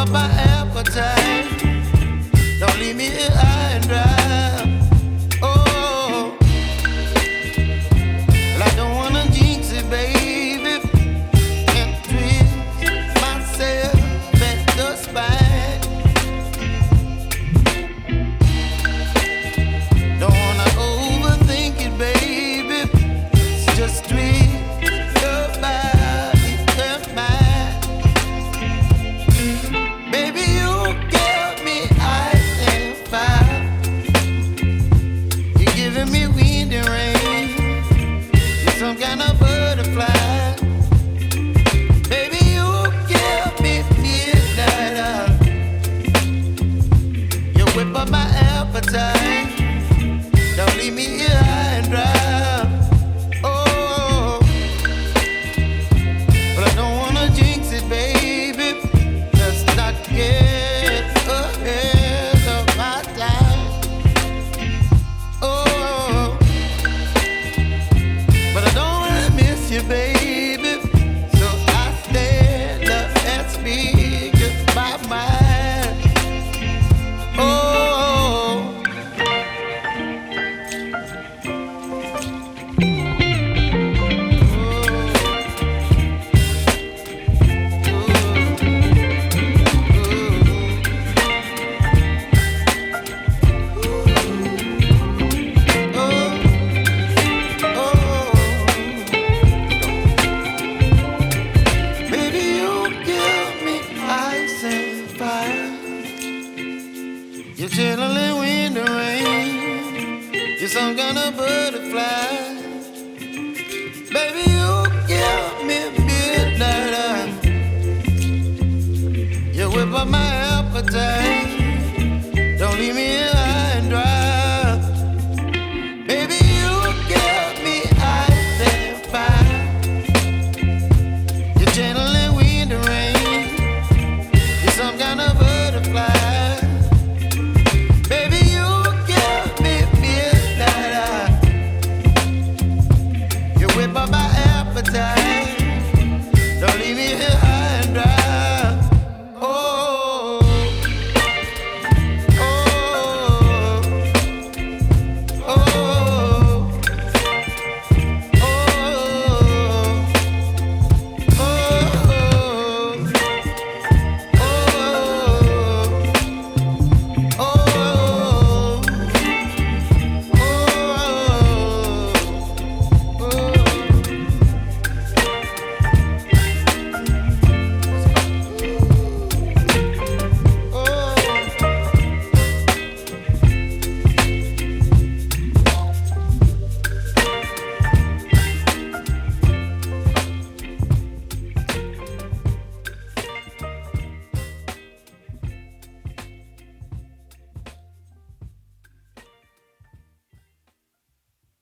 up my appetite. Don't leave me here high and dry. Oh, well, I don't wanna jinx it, baby, and twist myself at the spine. Don't wanna overthink it, baby. It's just twist your body and mine. Baby, you give me ice and fire. You're giving me wind and rain. You're some kind of butterfly. Baby, you give me midnight. You whip up my appetite. Don't leave me here high and dry. Oh, but I don't wanna jinx it, baby. Let's not get ahead of my time. Oh, but I don't wanna miss you, baby. So I stand up and speak my mind. Oh. You're chilling wind and rain. You're some kind of butterfly. Baby, you give me midnight. You whip up my appetite.